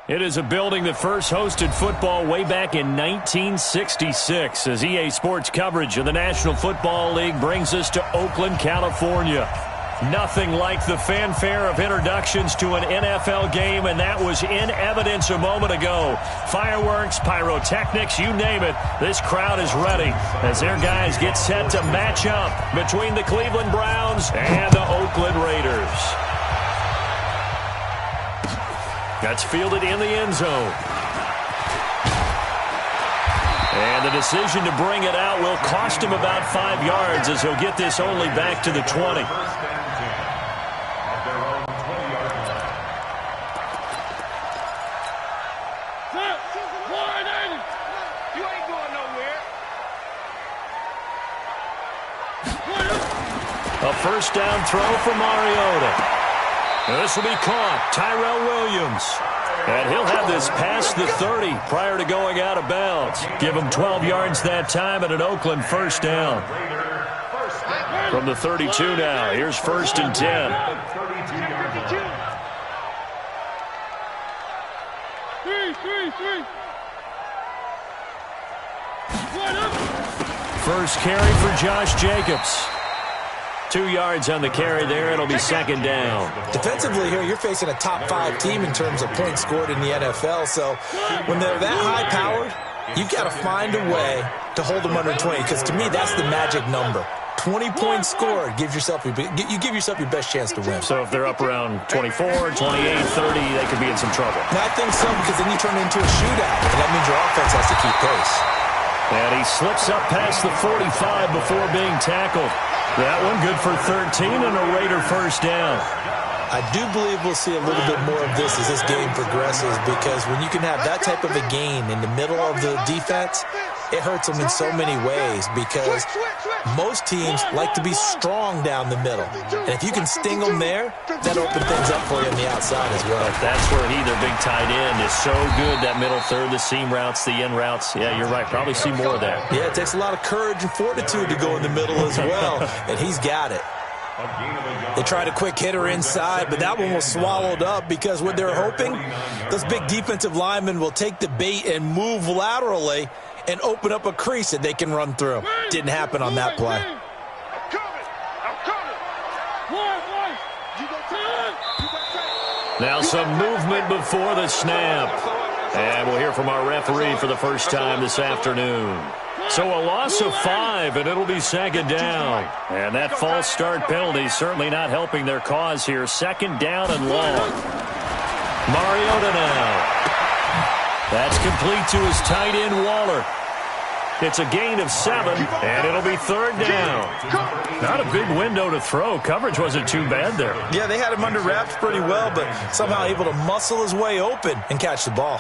It is a building that first hosted football way back in 1966 as EA Sports coverage of the National Football League brings us to Oakland, California. Nothing like the fanfare of introductions to an NFL game, and that was in evidence a moment ago. Fireworks, pyrotechnics, you name it. This crowd is ready as their guys get set to match up between the Cleveland Browns and the Oakland Raiders. That's fielded in the end zone. And the decision to bring it out will cost him about 5 yards as he'll get this only back to the 20. A first down throw for Mariota. This will be caught. Tyrell Williams. And he'll have this past the 30 prior to going out of bounds. Give him 12 yards that time and an Oakland first down. From the 32 now. Here's 1st and 10. First carry for Josh Jacobs. 2 yards on the carry there. It'll be 2nd down. Defensively here, you're facing a top-5 team in terms of points scored in the NFL. So when they're that high-powered, you've got to find a way to hold them under 20. Because to me, that's the magic number. 20 points scored gives yourself you give yourself your best chance to win. So if they're up around 24, 28, 30, they could be in some trouble. And I think so, because then you turn it into a shootout, and that means your offense has to keep pace. And he slips up past the 45 before being tackled. That one good for 13 and a Raider first down. I do believe we'll see a little bit more of this as this game progresses, because when you can have that type of a gain in the middle of the defense, it hurts them in so many ways, because most teams like to be strong down the middle. And if you can sting them there, that opens things up for you on the outside as well. But that's where their big tight end is so good, that middle third, the seam routes, the in routes. Yeah, you're right. Probably see more of that. Yeah, it takes a lot of courage and fortitude to go in the middle as well, and he's got it. They tried a quick hitter inside, but that one was swallowed up, because what they're hoping, those big defensive linemen will take the bait and move laterally and open up a crease that they can run through. Didn't happen on that play. Now some movement before the snap. And we'll hear from our referee for the first time this afternoon. So a loss of 5, and it'll be 2nd down. And that false start penalty certainly not helping their cause here. 2nd down and long. Mariota now. That's complete to his tight end, Waller. It's a gain of 7, and it'll be 3rd down. Not a big window to throw. Coverage wasn't too bad there. Yeah, they had him under wraps pretty well, but somehow able to muscle his way open and catch the ball.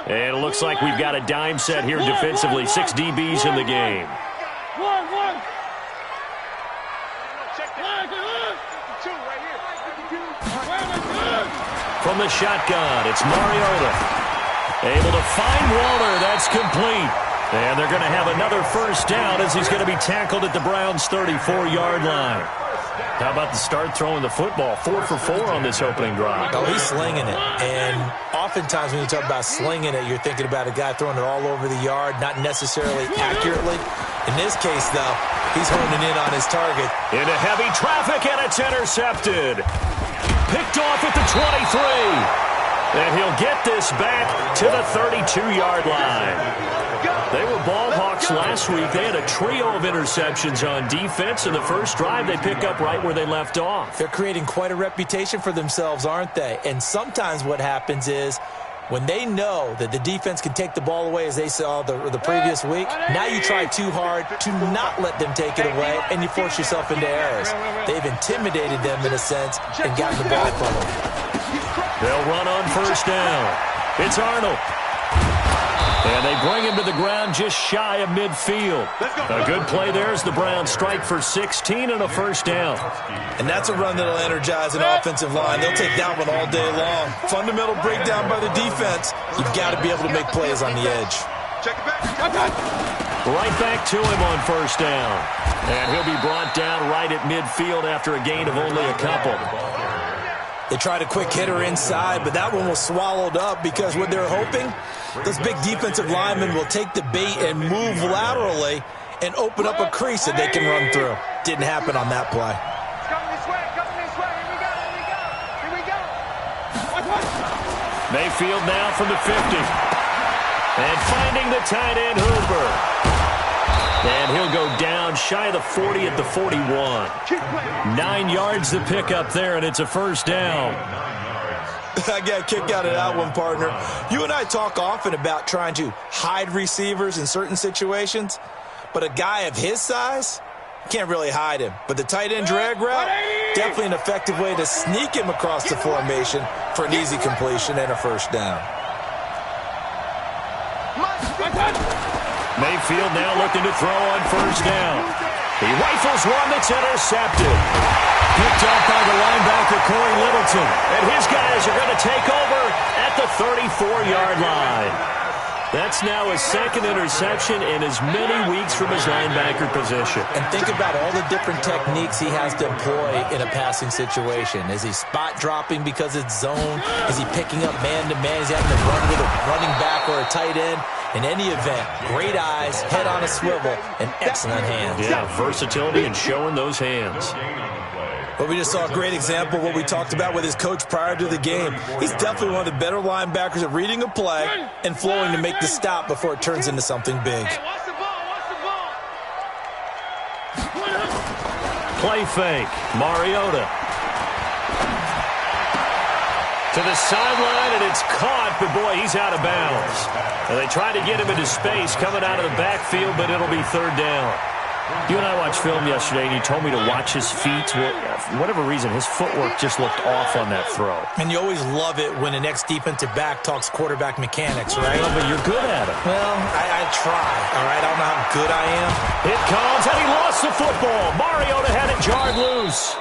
And it looks like we've got a dime set here defensively. 6 DBs in the game. From the shotgun, it's Mariota. Able to find Waller. That's complete. And they're going to have another first down as he's going to be tackled at the Browns' 34-yard line. How about the start throwing the football? 4 for 4 on this opening drive. Oh, he's slinging it. And oftentimes when you talk about slinging it, you're thinking about a guy throwing it all over the yard, not necessarily accurately. In this case, though, he's honing in on his target. Into heavy traffic, and it's intercepted. Picked off at the 23. And he'll get this back to the 32-yard line. They were ball hawks last week. They had a trio of interceptions on defense. In the first drive, they pick up right where they left off. They're creating quite a reputation for themselves, aren't they? And sometimes what happens is when they know that the defense can take the ball away, as they saw the previous week, now you try too hard to not let them take it away, and you force yourself into errors. They've intimidated them in a sense and gotten the ball from them. They'll run on first down. It's Arnold. And they bring him to the ground just shy of midfield. A good play there as the Browns strike for 16 and a first down. And that's a run that'll energize an offensive line. They'll take that one all day long. Fundamental breakdown by the defense. You've got to be able to make plays on the edge. Right back to him on first down. And he'll be brought down right at midfield after a gain of only a couple. They tried a quick hitter inside, but that one was swallowed up because what they're hoping, those big defensive linemen will take the bait and move laterally and open up a crease that they can run through. Didn't happen on that play. Mayfield now from the 50. And finding the tight end, Hooper. And he'll go down shy of the 40 at the 41. 9 yards to pick up there, and it's a first down. I got a kick out of that one, partner. You and I talk often about trying to hide receivers in certain situations, but a guy of his size, can't really hide him. But the tight end drag route, definitely an effective way to sneak him across the formation for an easy completion and a first down. Mayfield now looking to throw on first down. He rifles one that's intercepted. Picked up by the linebacker, Corey Littleton. And his guys are going to take over at the 34-yard line. That's now his second interception in as many weeks from his linebacker position. And think about all the different techniques he has to employ in a passing situation. Is he spot dropping because it's zone? Is he picking up man-to-man? Is he having to run with a running back or a tight end? In any event, great eyes, head on a swivel, and excellent hands. Yeah, versatility and showing those hands. But we just saw a great example of what we talked about with his coach prior to the game. He's definitely one of the better linebackers at reading a play and flowing to make the stop before it turns into something big. Play fake. Mariota. To the sideline, and it's caught, but boy, he's out of bounds. And they tried to get him into space coming out of the backfield, but it'll be third down. You and I watched film yesterday, and you told me to watch his feet. Well, for whatever reason, his footwork just looked off on that throw. And you always love it when an ex-defensive back talks quarterback mechanics, right? Well, but you're good at it. Well, I try, all right? I don't know how good I am. It comes, and he lost the football. Mariota had it jarred loose.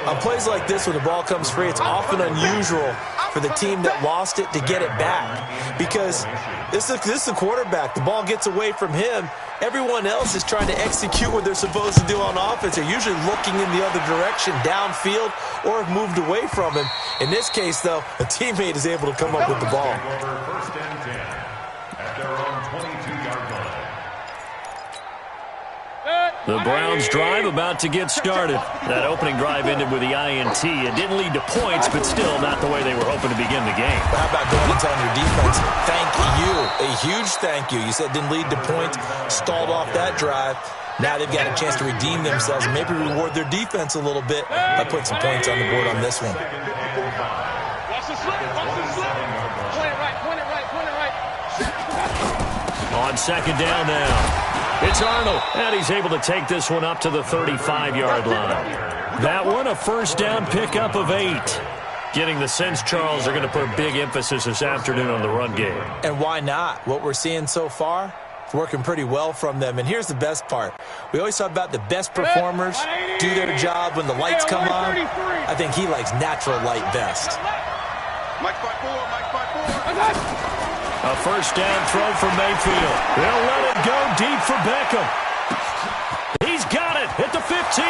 On plays like this, when the ball comes free, it's often unusual for the team that lost it to get it back. Because this is the quarterback. The ball gets away from him. Everyone else is trying to execute what they're supposed to do on offense. They're usually looking in the other direction, downfield, or have moved away from him. In this case, though, a teammate is able to come up with the ball. The Browns drive about to get started. That opening drive ended with the INT. It didn't lead to points, but still not the way they were hoping to begin the game. But how about going and telling your defense, thank you, a huge thank you. You said it didn't lead to points, stalled off that drive. Now they've got a chance to redeem themselves and maybe reward their defense a little bit by putting some points on the board on this one. Watch the slip, watch the slip. Point it right, point it right, point it right. On second down now. It's Arnold, and he's able to take this one up to the 35-yard line. That one, a first down pickup of 8. Getting the sense, Charles, are going to put a big emphasis this afternoon on the run game. And why not? What we're seeing so far, it's working pretty well from them. And here's the best part. We always talk about the best performers do their job when the lights come on. I think he likes natural light best. Mike 5-4, Mike 5-4. A first down throw from Mayfield. They'll let it go deep for Beckham. He's got it at the 15.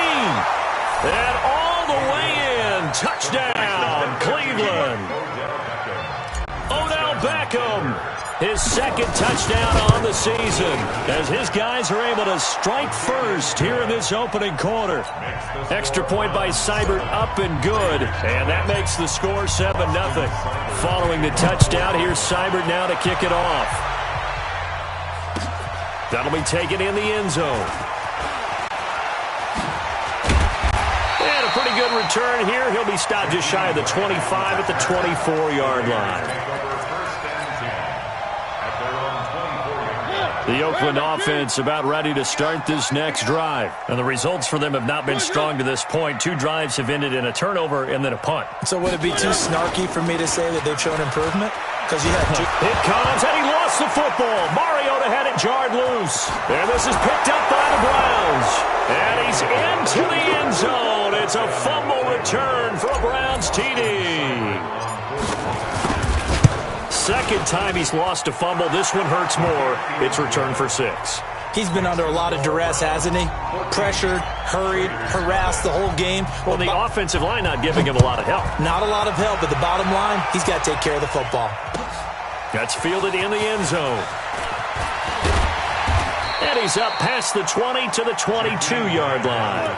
And all the way in. Touchdown, Cleveland. Odell Beckham. His second touchdown on the season as his guys are able to strike first here in this opening quarter. Extra point by Seibert up and good, and that makes the score 7-0. Following the touchdown, here's Seibert now to kick it off. That'll be taken in the end zone. And a pretty good return here. He'll be stopped just shy of the 25 at the 24-yard line. The Oakland offense about ready to start this next drive. And the results for them have not been strong to this point. 2 drives have ended in a turnover and then a punt. So would it be too snarky for me to say that they've shown improvement? Because you had 2. It comes, and he lost the football. Mariota had it jarred loose. And this is picked up by the Browns. And he's into the end zone. It's a fumble return for a Browns TD. second time he's lost a fumble. This one hurts more. It's returned for 6. He's been under a lot of duress, hasn't he? Pressured, hurried, harassed the whole game. Well, the offensive line not giving him a lot of help. Not a lot of help, but the bottom line, he's got to take care of the football. That's fielded in the end zone. And he's up past the 20 to the 22-yard line.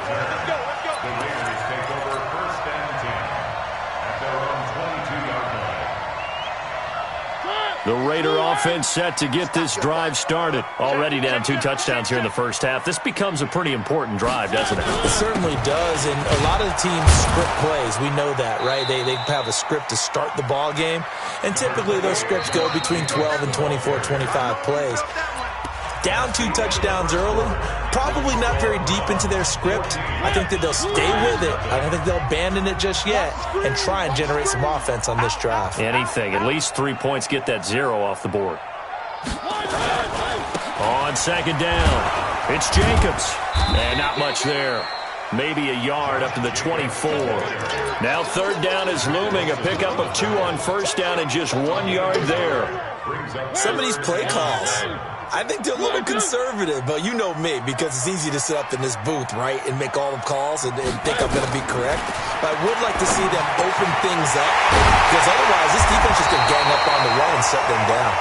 The Raider offense set to get this drive started. Already down 2 touchdowns here in the first half. This becomes a pretty important drive, doesn't it? It certainly does, and a lot of the teams script plays. We know that, right? They have a script to start the ball game, and typically those scripts go between 12 and 24, 25 plays. Down 2 touchdowns early, probably not very deep into their script. I think that they'll stay with it. I don't think they'll abandon it just yet and try and generate some offense on this drive. Anything. At least 3 points, get that 0 off the board. On second down, it's Jacobs. And not much there. Maybe a yard up to the 24. Now third down is looming. A pickup of 2 on first down and just 1 yard there. Some of these play calls, I think they're a little conservative, but you know me, because it's easy to sit up in this booth, right, and make all the calls and think I'm going to be correct. But I would like to see them open things up, because otherwise this defense is going to gang up on the run and shut them down.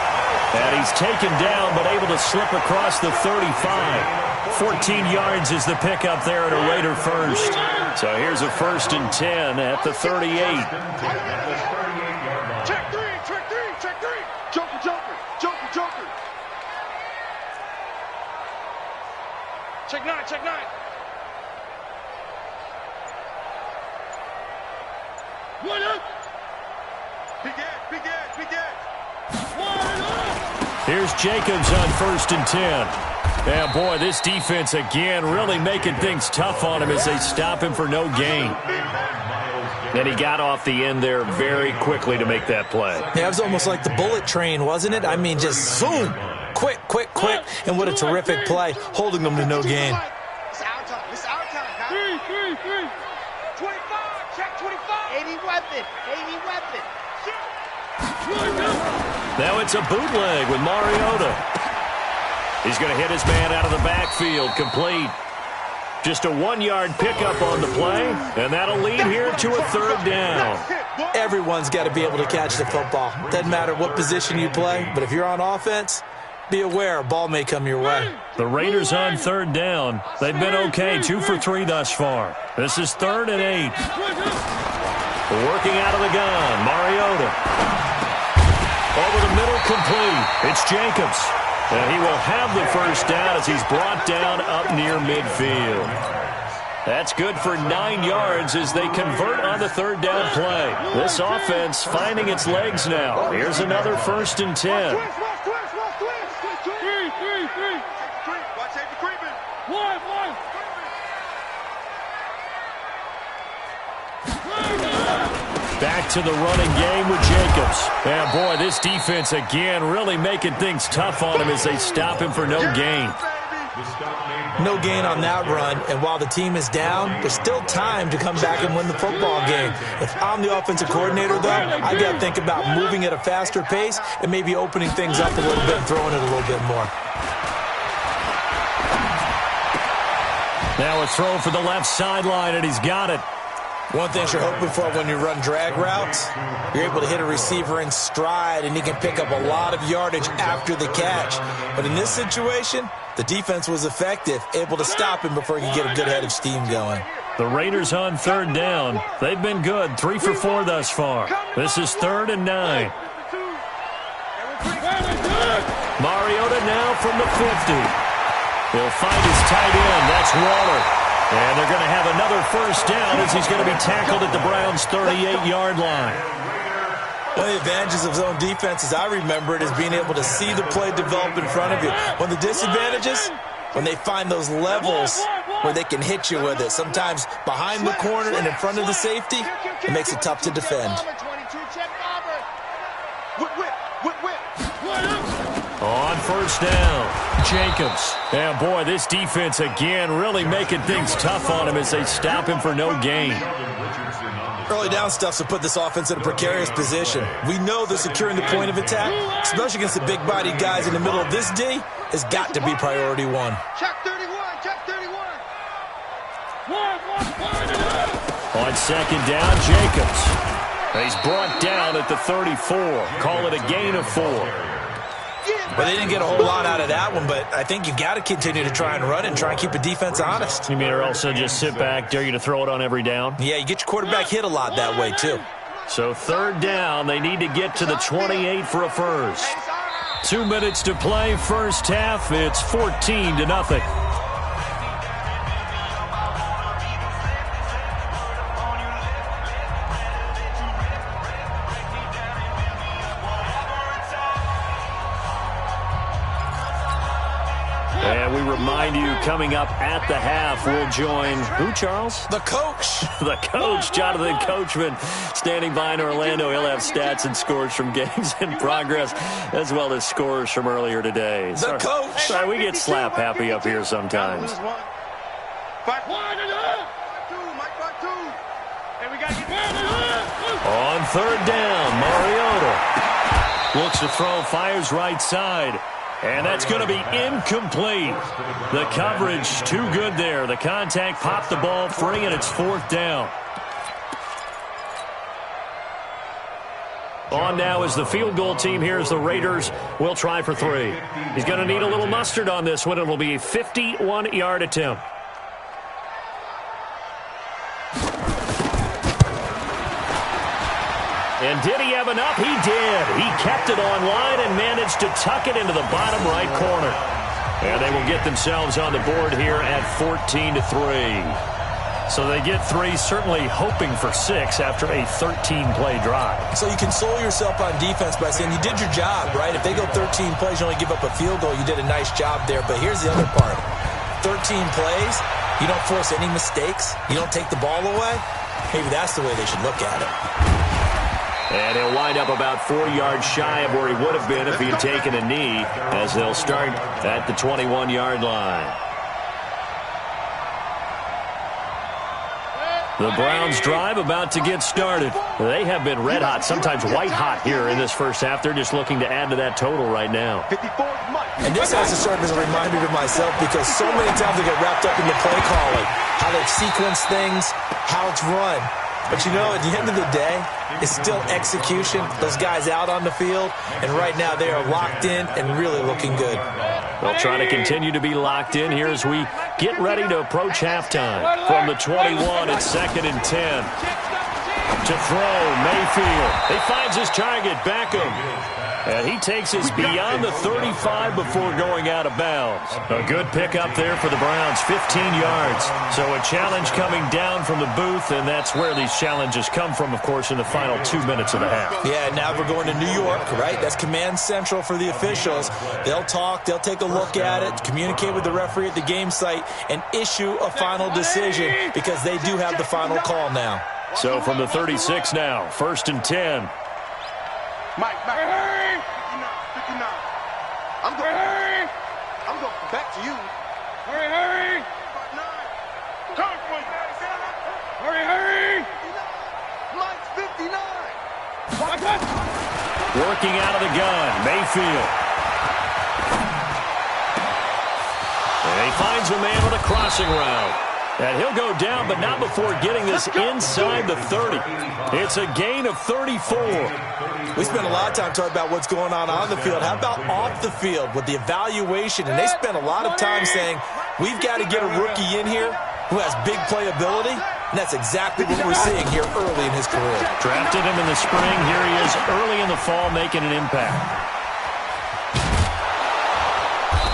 And he's taken down, but able to slip across the 35. 14 yards is the pickup there at a Raider first. So here's a 1st and 10 at the 38. Check 3, check 3, check 3. Joker, Joker, Joker, Joker. Check 9, check 9. What up? Big Ed, big Ed, big Ed. Here's Jacobs on 1st and 10. Yeah, boy, this defense again really making things tough on him as they stop him for no gain. And he got off the end there very quickly to make that play. Yeah, it was almost like the bullet train, wasn't it? I mean, just zoom. Quick, quick, quick. And what a terrific play, holding them to no gain. It's our time. It's our time, guys. 3. 25. Check 25. 80 weapon. 80 weapon. Now it's a bootleg with Mariota. He's going to hit his man out of the backfield, complete. Just a 1-yard pickup on the play, and that'll lead here to a 3rd down. Everyone's got to be able to catch the football. Doesn't matter what position you play, but if you're on offense, be aware a ball may come your way. The Raiders on 3rd down. They've been okay, 2 for 3 thus far. This is 3rd and 8. Working out of the gun, Mariota. Over the middle, complete. It's Jacobs. And he will have the 1st down as he's brought down up near midfield. That's good for 9 yards as they convert on the 3rd down play. This offense finding its legs now. Here's another 1st and 10. Watch safety creeping. One. Back to the running game with Jacobs. And boy, this defense again really making things tough on him as they stop him for no gain. No gain on that run, and while the team is down, there's still time to come back and win the football game. If I'm the offensive coordinator, though, I got to think about moving at a faster pace and maybe opening things up a little bit and throwing it a little bit more. Now a throw for the left sideline, and he's got it. One thing you're hoping for when you run drag routes, you're able to hit a receiver in stride, and he can pick up a lot of yardage after the catch. But in this situation, the defense was effective, able to stop him before he could get a good head of steam going. The Raiders on 3rd down. They've been good, 3 for 4 thus far. This is 3rd and 9. Mariota now from the 50. He'll find his tight end. That's Waller. And they're going to have another 1st down as he's going to be tackled at the Browns' 38-yard line. One of the advantages of zone defense, as I remember it, is being able to see the play develop in front of you. One of the disadvantages, when they find those levels where they can hit you with it. Sometimes behind the corner and in front of the safety, it makes it tough to defend. On 1st down, Jacobs. And boy, this defense again really making things tough on him as they stop him for no gain. Early down stuff's to put this offense in a precarious position. We know that securing the point of attack, especially against the big-bodied guys in the middle of this D, has got to be priority one. Check 31, check 31. On second down, Jacobs. He's brought down at the 34. Call it a gain of 4. Well, they didn't get a whole lot out of that one, but I think you've got to continue to try and run it and try and keep the defense honest. You mean or also just sit back, dare you to throw it on every down? Yeah, you get your quarterback hit a lot that way, too. So third down, they need to get to the 28 for a first. 2 minutes to play, first half. It's 14-0. And we remind you, coming up at the half, we'll join who, Charles? The coach. The coach, Jonathan Coachman, standing by in Orlando. He'll have stats and scores from games in progress, as well as scores from earlier today. The coach. Sorry, we get slap happy up here sometimes. On third down, Mariota looks to throw, fires right side. And that's going to be incomplete. The coverage too good there. The contact popped the ball free, and it's fourth down. On now is the field goal team. Here's the Raiders. Will try for 3. He's going to need a little mustard on this one. It'll be a 51-yard attempt. And did he have enough? He did. He kept it online and managed to tuck it into the bottom right corner. And they will get themselves on the board here at 14-3. So they get 3, certainly hoping for 6 after a 13-play drive. So you console yourself on defense by saying you did your job, right? If they go 13 plays, you only give up a field goal, you did a nice job there. But here's the other part. 13 plays, you don't force any mistakes, you don't take the ball away. Maybe that's the way they should look at it. And he'll wind up about 4 yards shy of where he would have been if he had taken a knee, as they'll start at the 21-yard line. The Browns drive about to get started. They have been red hot, sometimes white hot here in this first half. They're just looking to add to that total right now. And this has to serve as a reminder to myself, because so many times I get wrapped up in the play calling, how they sequence things, how it's run. But you know, at the end of the day, it's still execution. Those guys out on the field, and right now they are locked in and really looking good. They'll try to continue to be locked in here as we get ready to approach halftime. From the 21, it's 2nd and 10. To throw, Mayfield. He finds his target, Beckham. And he takes us beyond the 35 before going out of bounds. A good pickup there for the Browns, 15 yards. So a challenge coming down from the booth, and that's where these challenges come from, of course, in the final 2 minutes of the half. Yeah, now we're going to New York, right? That's command central for the officials. They'll talk, they'll take a look at it, communicate with the referee at the game site, and issue a final decision, because they do have the final call now. So from the 36 now, 1st and 10. Mike, hurry! 59. I'm going back to you. Hurry! Hurry! Mike's 59. Working out of the gun, Mayfield. And he finds a man with a crossing route. And he'll go down, but not before getting this inside the 30. It's a gain of 34. We spent a lot of time talking about what's going on the field. How about off the field with the evaluation? And they spent a lot of time saying, we've got to get a rookie in here who has big playability. And that's exactly what we're seeing here early in his career. Drafted him in the spring. Here he is early in the fall making an impact.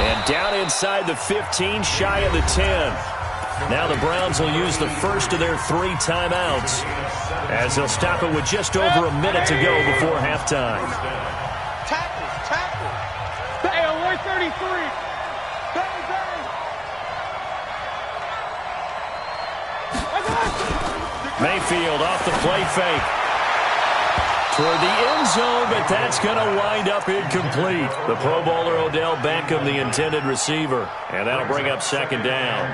And down inside the 15, shy of the 10. Now the Browns will use the first of their 3 timeouts, as they'll stop it with just over a minute to go before halftime. Tackle. Hey, 133. Mayfield off the play fake. toward the end zone, but that's going to wind up incomplete. The Pro Bowler Odell Beckham, the intended receiver, and that'll bring up second down.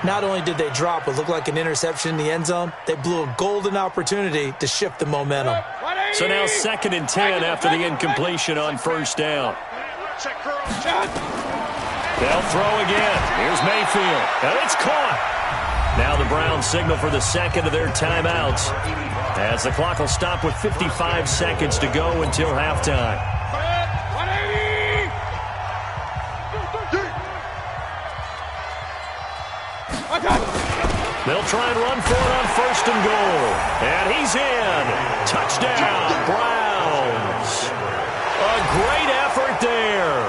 Not only did they drop what looked like an interception in the end zone, they blew a golden opportunity to shift the momentum. So now 2nd and 10 after the incompletion on first down. They'll throw again. Here's Mayfield, and it's caught. Now the Browns signal for the second of their timeouts as the clock will stop with 55 seconds to go until halftime. They'll try and run for it on 1st and goal. And he's in. Touchdown, Browns. A great effort there.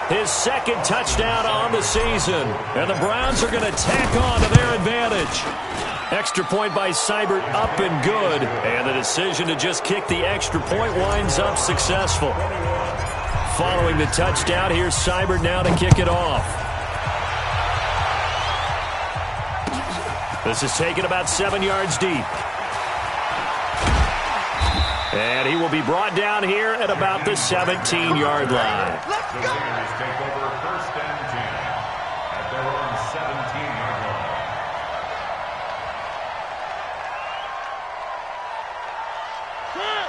His 2nd touchdown on the season. And the Browns are going to tack on to their advantage. Extra point by Seibert up and good. And the decision to just kick the extra point winds up successful. Following the touchdown, here's Seibert now to kick it off. This is taken about 7 yards deep. And he will be brought down here at about the 17-yard line. Let's go! Take over 1st and 10 at their own 17-yard line.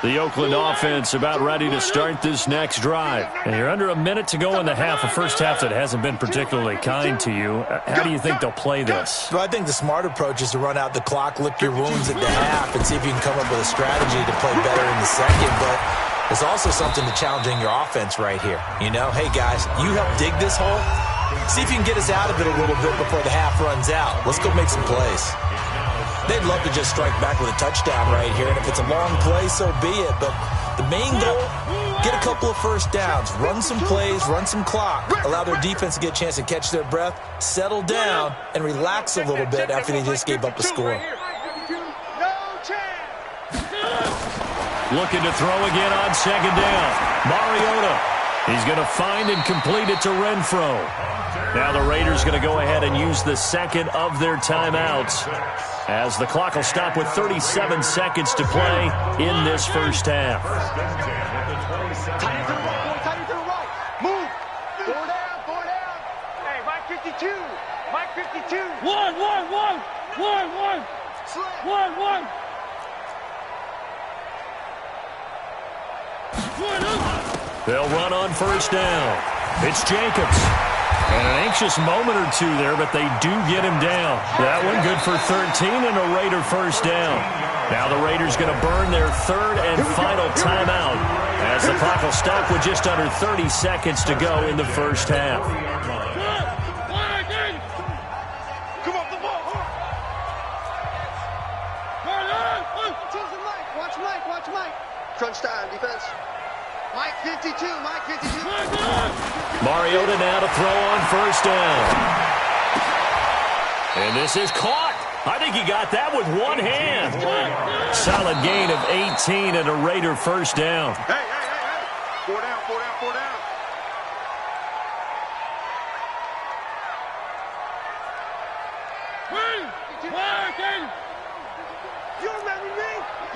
The Oakland offense about ready to start this next drive. And you're under a minute to go in the half, a first half that hasn't been particularly kind to you. How do you think they'll play this? Well, I think the smart approach is to run out the clock, lick your wounds at the half, and see if you can come up with a strategy to play better in the second. But there's also something to challenging your offense right here. You know, hey, guys, you help dig this hole. See if you can get us out of it a little bit before the half runs out. Let's go make some plays. They'd love to just strike back with a touchdown right here, and if it's a long play, so be it. But the main goal, get a couple of first downs, run some plays, run some clock, allow their defense to get a chance to catch their breath, settle down, and relax a little bit after they just gave up a score. Looking to throw again on 2nd down. Mariota. He's going to find and complete it to Renfro. Now the Raiders going to go ahead and use the 2nd of their timeouts as the clock will stop with 37 seconds to play in this first half. Tight to the right. Move. 4 down. Hey, Mike 52. Mike 52. One. They'll run on first down. It's Jacobs. And an anxious moment or two there, but they do get him down. That one good for 13 and a Raider first down. Now the Raiders going to burn their 3rd and final timeout as the clock will stop with just under 30 seconds to go in the first half. Come on, the ball. Watch Mike. Crunch time, defense. Mike 52. Mariota now to throw on first down. And this is caught. I think he got that with one hand. Solid gain of 18 and a Raider first down. Hey. 4 down.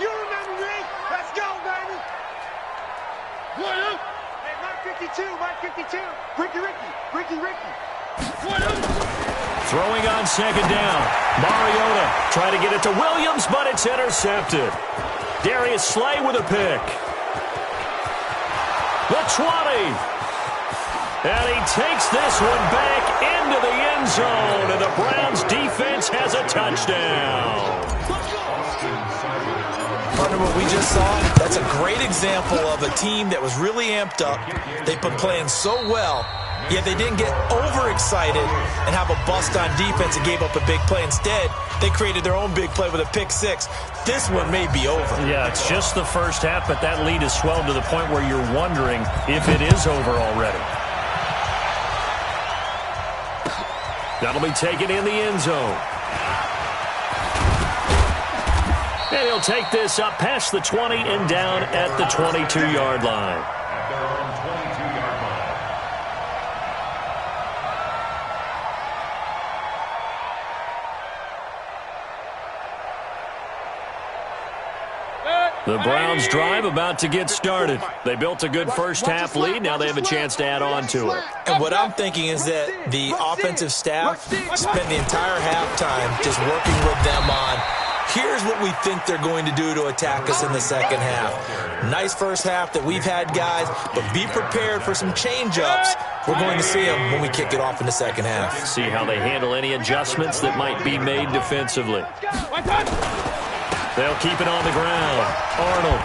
You remember me? Let's go, baby. Hey, Mike 52. Ricky. Throwing on 2nd down. Mariota trying to get it to Williams, but it's intercepted. Darius Slay with a pick. The 20. And he takes this one back into the end zone, and the Browns defense has a touchdown. Partner, what we just saw, that's a great example of a team that was really amped up. They've been playing so well, yet they didn't get overexcited and have a bust on defense and gave up a big play. Instead, they created their own big play with a pick 6. This one may be over. Yeah, it's just the first half, but that lead has swelled to the point where you're wondering if it is over already. That'll be taken in the end zone. And he'll take this up past the 20 and down at the 22-yard line. At their own 22-yard line. The Browns' drive about to get started. They built a good first-half lead. Now they have a chance to add on to it. And what I'm thinking is that the offensive staff spent the entire halftime just working with them on, here's what we think they're going to do to attack us in the second half. Nice first half that we've had, guys, but be prepared for some change-ups. We're going to see them when we kick it off in the second half. See how they handle any adjustments that might be made defensively. They'll keep it on the ground. Arnold.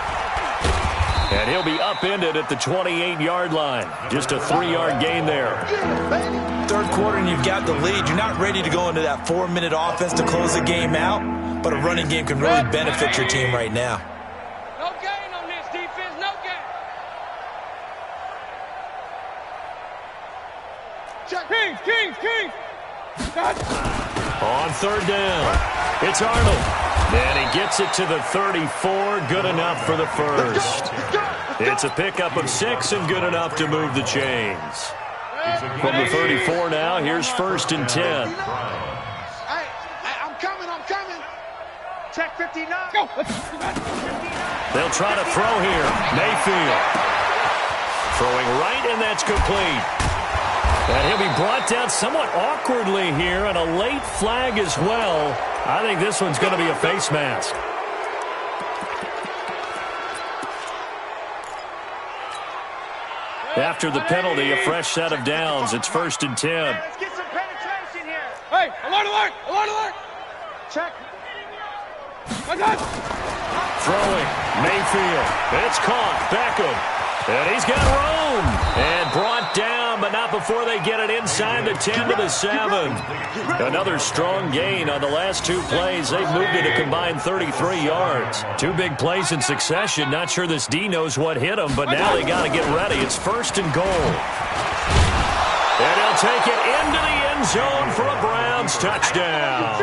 And he'll be upended at the 28-yard line. Just a 3-yard gain there. Third quarter and you've got the lead. You're not ready to go into that 4-minute offense to close the game out, but a running game can really benefit your team right now. No gain on this defense, no gain. King. On third down, it's Arnold. And he gets it to the 34, good enough for the first. It's a pickup of 6 and good enough to move the chains. From the 34 now, here's 1st and 10. Hey, I'm coming. Check 59. Go. They'll try to throw here. Mayfield. Throwing right, and that's complete. And he'll be brought down somewhat awkwardly here, and a late flag as well. I think this one's going to be a face mask. After the penalty, a fresh set of downs. It's 1st and 10. Let's get some penetration here. Hey, alert. Check. Throwing. Mayfield. It's caught. Beckham. And he's got room. And brought down, but not before they get it inside the 10 to the 7. Another strong gain on the last 2 plays. They've moved it a combined 33 yards. 2 big plays in succession. Not sure this D knows what hit them, but now they got to get ready. It's 1st and goal. And he'll take it into the end zone for a Browns touchdown.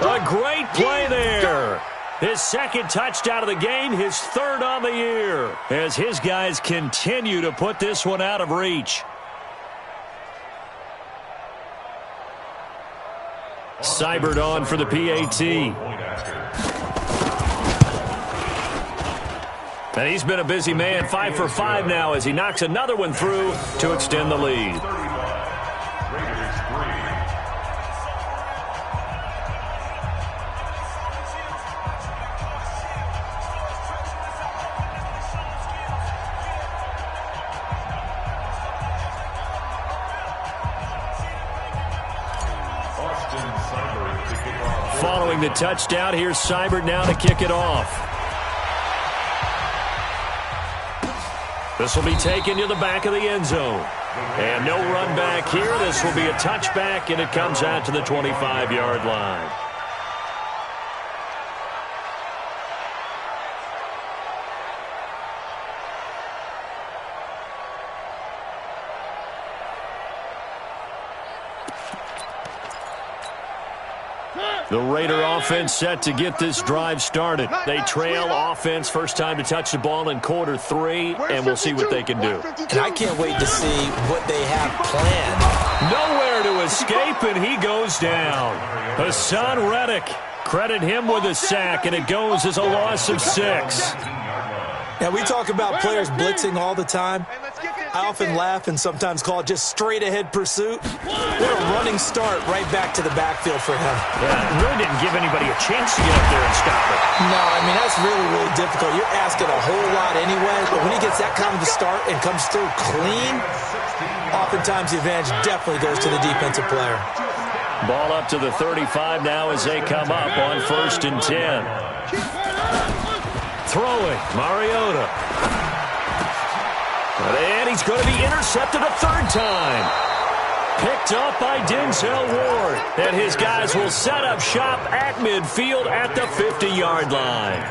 A great play there. His 2nd touchdown of the game, his 3rd on the year, as his guys continue to put this one out of reach. Seibert on for the PAT. And he's been a busy man, 5 for 5 now as he knocks another one through to extend the lead. Following the touchdown, here's Seibert now to kick it off. This will be taken to the back of the end zone. And no run back here. This will be a touchback, and it comes out to the 25-yard line. The Raider offense set to get this drive started. They trail offense, first time to touch the ball in quarter 3, and we'll see what they can do. And I can't wait to see what they have planned. Nowhere to escape, and he goes down. Hassan Reddick, credit him with a sack, and it goes as a loss of 6. Now, we talk about players blitzing all the time. I often laugh and sometimes call it just straight-ahead pursuit. What a running start right back to the backfield for him. Yeah, it really didn't give anybody a chance to get up there and stop it. No, I mean, that's really, really difficult. You're asking a whole lot anyway, but when he gets that kind of a start and comes through clean, oftentimes the advantage definitely goes to the defensive player. Ball up to the 35 now as they come up on 1st and 10. Throwing, Mariota. And he's going to be intercepted a 3rd time. Picked up by Denzel Ward. And his guys will set up shop at midfield at the 50-yard line.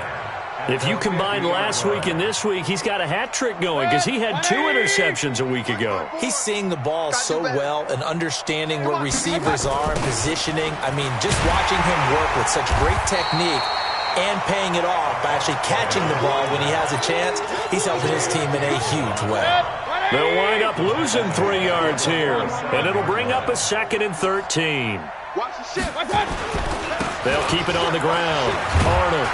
If you combine last week and this week, he's got a hat trick going because he had 2 interceptions a week ago. He's seeing the ball so well and understanding where receivers are and positioning. I mean, just watching him work with such great technique and paying it off by actually catching the ball when he has a chance, he's helping his team in a huge way. They'll wind up losing 3 yards here, and it'll bring up a 2nd and 13. They'll keep it on the ground. Arnold.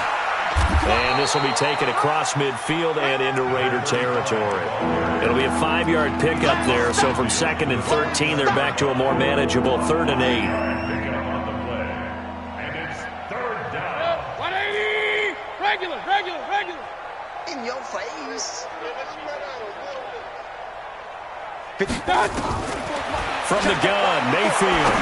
And this will be taken across midfield and into Raider territory. It'll be a 5-yard pickup there, so from 2nd and 13, they're back to a more manageable 3rd and 8. And it's 3rd down. 180! Regular! In your face. From the gun, Mayfield.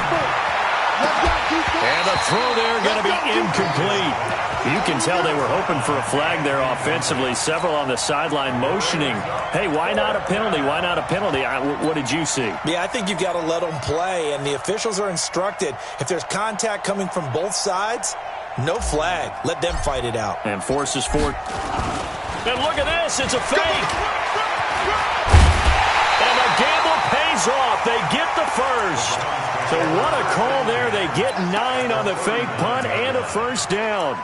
And the throw there going to be incomplete. You can tell they were hoping for a flag there offensively. Several on the sideline motioning, hey, why not a penalty? Why not a penalty? What did you see? Yeah, I think you've got to let them play, and the officials are instructed. If there's contact coming from both sides, no flag. Let them fight it out. And forces forward. And look at this. It's a fake. And the gamble pays off. They get the first. So what a call there. They get 9 on the fake punt and a first down.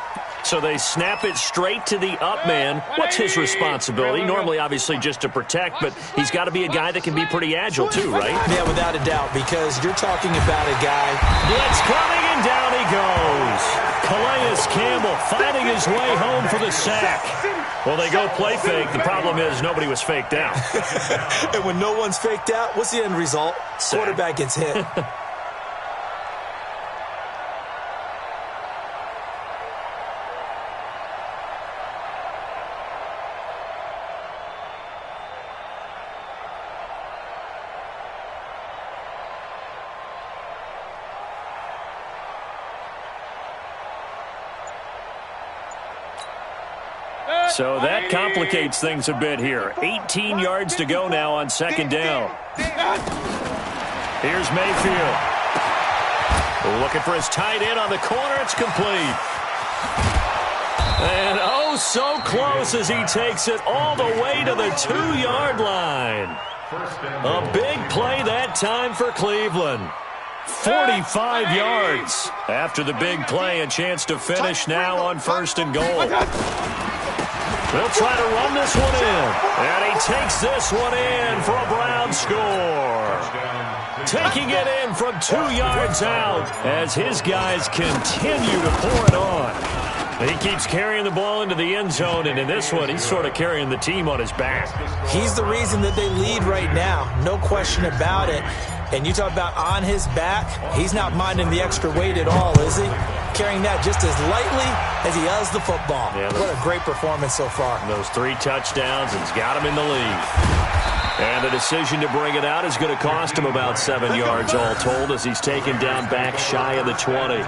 So they snap it straight to the up man. What's his responsibility? Normally, obviously, just to protect, but he's got to be a guy that can be pretty agile, too, right? Yeah, without a doubt, because you're talking about a guy. Blitz coming, and down he goes. Calais Campbell finding his way home for the sack. Well, they go play fake. The problem is nobody was faked out. And when no one's faked out, what's the end result? Sack. Quarterback gets hit. So that complicates things a bit here. 18 yards to go now on 2nd down. Here's Mayfield. Looking for his tight end on the corner. It's complete. And oh, so close as he takes it all the way to the 2-yard line. A big play that time for Cleveland. 45 yards. After the big play, a chance to finish now on 1st and goal. They'll try to run this one in. And he takes this one in for a Brown score. Taking it in from 2 yards out as his guys continue to pour it on. He keeps carrying the ball into the end zone, and in this one, he's sort of carrying the team on his back. He's the reason that they lead right now. No question about it. And you talk about on his back, he's not minding the extra weight at all, is he? Carrying that just as lightly as he does the football. Yeah, what a great performance so far. Those 3 touchdowns, and he's got him in the lead. And the decision to bring it out is going to cost him about 7 yards all told as he's taken down back shy of the 20.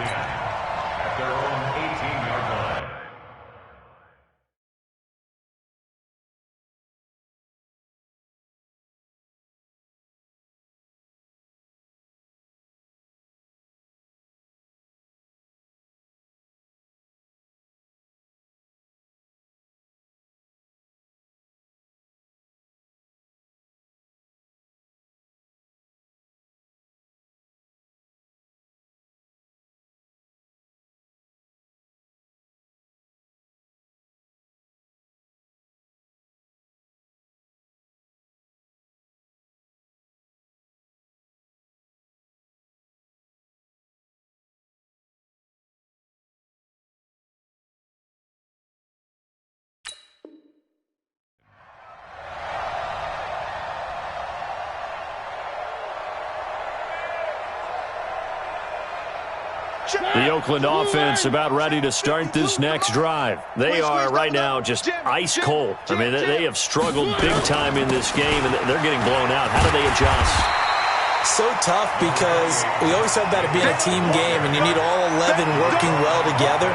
The Oakland offense about ready to start this next drive. They are right now just ice cold. I mean, they have struggled big time in this game, and they're getting blown out. How do they adjust? So tough because we always talk about it being a team game, and you need all 11 working well together.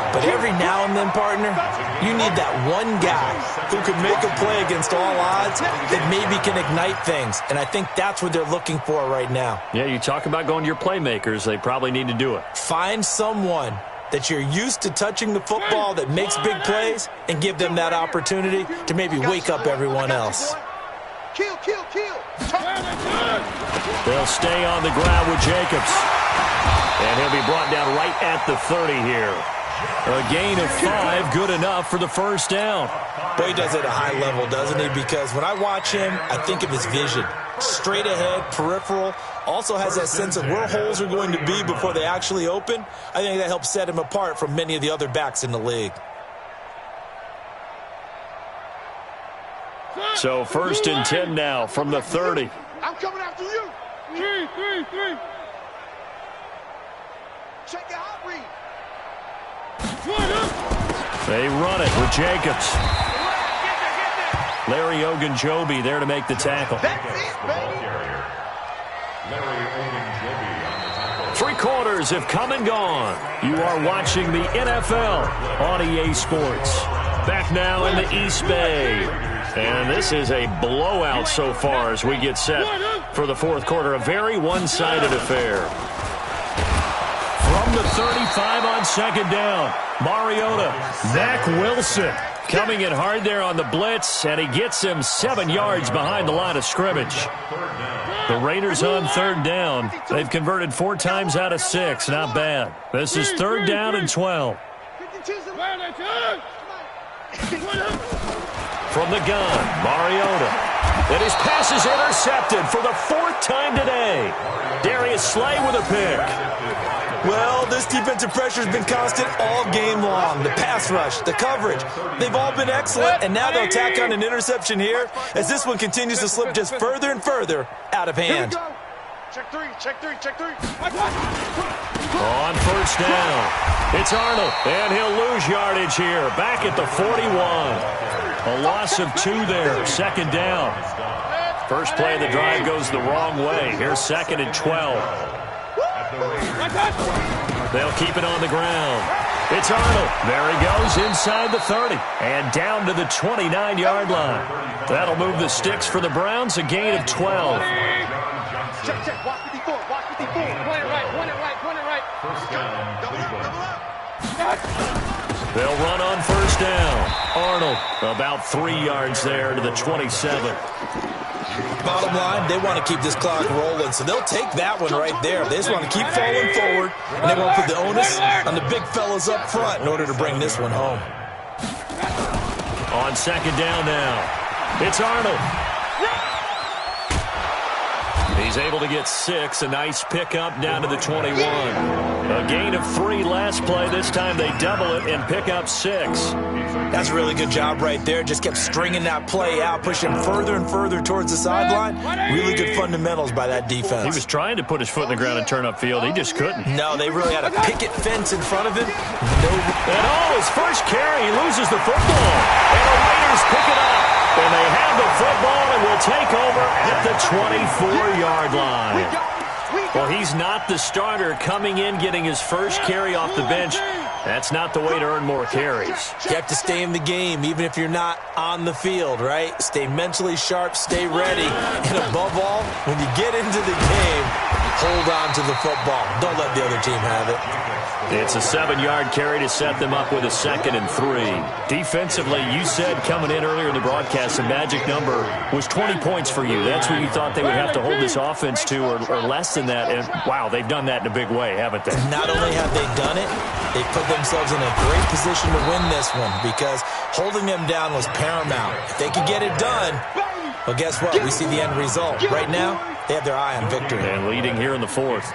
But every now and then, partner, you need that one guy who can make a play against all odds that maybe can ignite things. And I think that's what they're looking for right now. Yeah, you talk about going to your playmakers. They probably need to do it. Find someone that you're used to touching the football that makes big plays and give them that opportunity to maybe wake up everyone else. Kill. They'll stay on the ground with Jacobs. And he'll be brought down right at the 30 here. A gain of 5, good enough for the first down. Boy, he does it at a high level, doesn't he? Because when I watch him, I think of his vision. Straight ahead, peripheral. Also has that sense of where holes are going to be before they actually open. I think that helps set him apart from many of the other backs in the league. So 1st and 10 now from the 30. I'm coming after you. Three. Check your hot read. They run it with Jacobs. Larry Ogunjobi there to make the tackle. That's it, baby. Larry Ogunjobi on the tackle. 3 quarters have come and gone. You are watching the NFL on EA Sports. Back now in the East Bay. And this is a blowout so far as we get set for the 4th quarter. A very one-sided affair. From the 35 on 2nd down, Mariota, Zach Wilson coming in hard there on the blitz, and he gets him 7 yards behind the line of scrimmage. The Raiders on 3rd down. They've converted 4 times out of 6. Not bad. This is 3rd down and 12. From the gun, Mariota. And his pass is intercepted for the 4th time today. Darius Slay with a pick. Well, this defensive pressure has been constant all game long. The pass rush, the coverage, they've all been excellent, and now they'll tack on an interception here as this one continues to slip just further and further out of hand. Check three. On 1st down, it's Arnold, and he'll lose yardage here, back at the 41. A loss of 2 there, 2nd down. First play of the drive goes the wrong way. Here's 2nd and 12. They'll keep it on the ground. It's Arnold. There he goes inside the 30 and down to the 29-yard line. That'll move the sticks for the Browns, a gain of 12. Check. Watch 54. Point it right. Double up. They'll run on 1st down. Arnold about 3 yards there to the 27. Bottom line, they want to keep this clock rolling, so they'll take that one right there. They just want to keep falling forward, and they want to put the onus on the big fellas up front in order to bring this one home. On 2nd down now, it's Arnold. He's able to get 6, a nice pickup down to the 21. A gain of 3 last play. This time they double it and pick up 6. That's a really good job right there. Just kept stringing that play out, pushing further and further towards the sideline. Really good fundamentals by that defense. He was trying to put his foot in the ground and turn upfield. He just couldn't. No, they really had a picket fence in front of him. His first carry, he loses the football. And the Raiders pick it up. And they have the football and will take over at the 24-yard line. Well, he's not the starter coming in, getting his first carry off the bench. That's not the way to earn more carries. You have to stay in the game, even if you're not on the field, right? Stay mentally sharp, stay ready. And above all, when you get into the game, hold on to the football. Don't let the other team have it. It's a 7-yard carry to set them up with a 2nd and 3. Defensively, you said coming in earlier in the broadcast, the magic number was 20 points for you. That's what you thought they would have to hold this offense to, or less than that. And, wow, they've done that in a big way, haven't they? Not only have they done it, they put themselves in a great position to win this one because holding them down was paramount. If they could get it done, well, guess what? We see the end result. Right now, they have their eye on victory. And leading here in the 4th.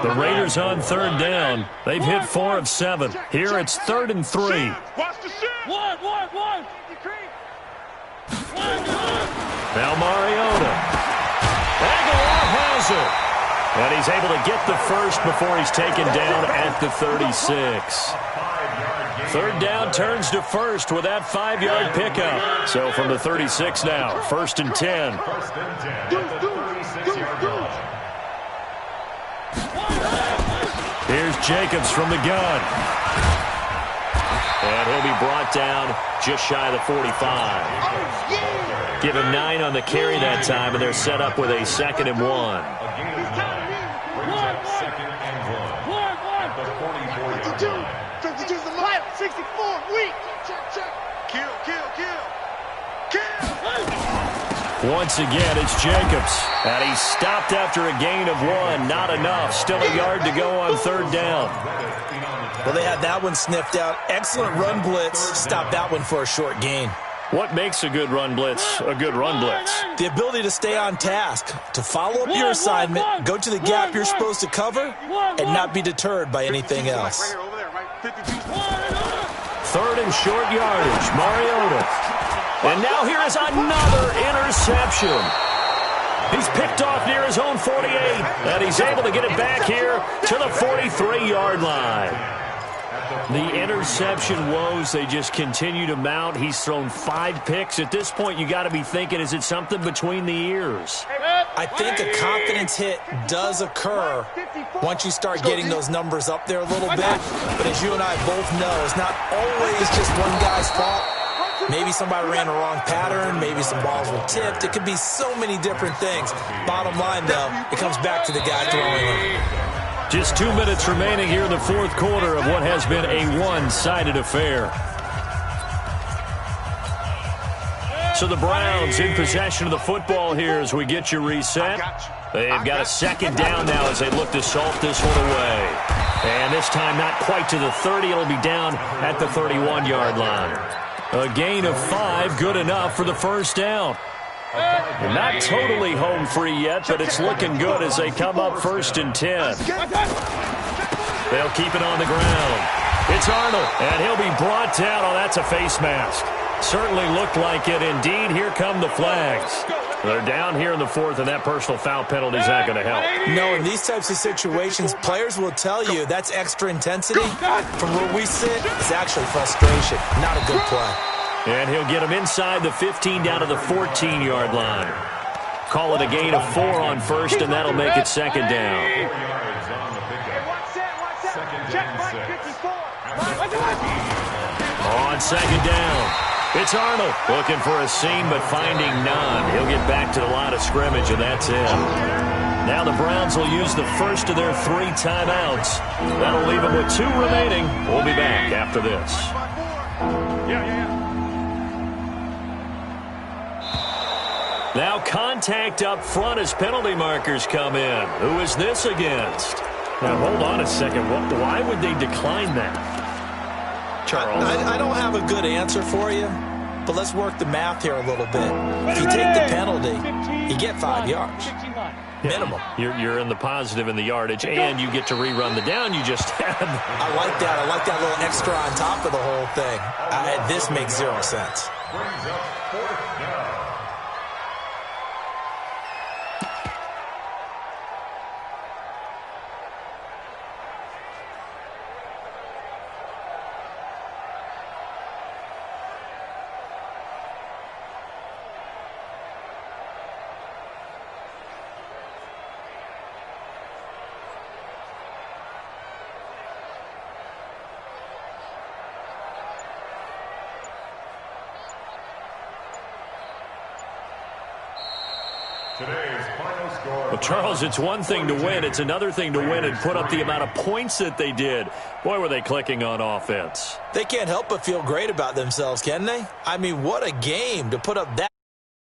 The Raiders on 3rd down. They've hit 4 of 7. Here it's 3rd and 3. Watch the shit. One. Now Mariota. Aguilar has it. And he's able to get the first before he's taken down at the 36. 3rd down turns to 1st with that 5-yard pickup. So from the 36 now, 1st and 10. Here's Jacobs from the gun. And he'll be brought down just shy of the 45. Give him 9 on the carry that time, and they're set up with a 2nd and 1. 64, weak. Check. Kill. Once again, it's Jacobs. And he's stopped after a gain of 1. Not enough. Still a yard to go on 3rd down. Well, they had that one sniffed out. Excellent run blitz. Stop that one for a short gain. What makes a good run blitz a good run blitz? The ability to stay on task, to follow up your assignment, go to the gap you're supposed to cover, and not be deterred by anything else. 3rd and short yardage. Mariota. And now here is another interception. He's picked off near his own 48, and he's able to get it back here to the 43-yard line. The interception woes, they just continue to mount. He's thrown 5 picks. At this point, you got to be thinking, is it something between the ears? I think a confidence hit does occur once you start getting those numbers up there a little bit. But as you and I both know, it's not always just one guy's fault. Maybe somebody ran a wrong pattern. Maybe some balls were tipped. It could be so many different things. Bottom line, though, it comes back to the guy throwing them. Just 2 minutes remaining here in the fourth quarter of what has been a one-sided affair. So the Browns in possession of the football here as we get you reset. They've got a second down now as they look to salt this one away. And this time not quite to the 30. It'll be down at the 31-yard line. A gain of 5, good enough for the first down. They're not totally home free yet, but it's looking good as they come up 1st and 10. They'll keep it on the ground. It's Arnold, and he'll be brought down. Oh, that's a face mask. Certainly looked like it. Indeed, here come the flags. They're down here in the 4th, and that personal foul penalty is not going to help. No, in these types of situations, players will tell you that's extra intensity. From where we sit, it's actually frustration, not a good play. And he'll get him inside the 15 down to the 14-yard line. Call it a gain of 4 on 1st, and that'll make it 2nd down. On 2nd down, it's Arnold looking for a seam but finding none. He'll get back to the line of scrimmage, and that's it. Now the Browns will use the first of their 3 timeouts. That'll leave them with 2 remaining. We'll be back after this. Now contact up front as penalty markers come in. Who is this against? Now, hold on a second. Why would they decline that? Charles? I don't have a good answer for you, but let's work the math here a little bit. If you take the penalty, you get 5 yards. Minimum. You're in the positive in the yardage, and you get to rerun the down you just had. I like that. I like that little extra on top of the whole thing. This makes 0 sense. Brings up 4th down. Well, Charles, it's one thing to win. It's another thing to win and put up the amount of points that they did. Boy, were they clicking on offense. They can't help but feel great about themselves, can they? I mean, what a game to put up that.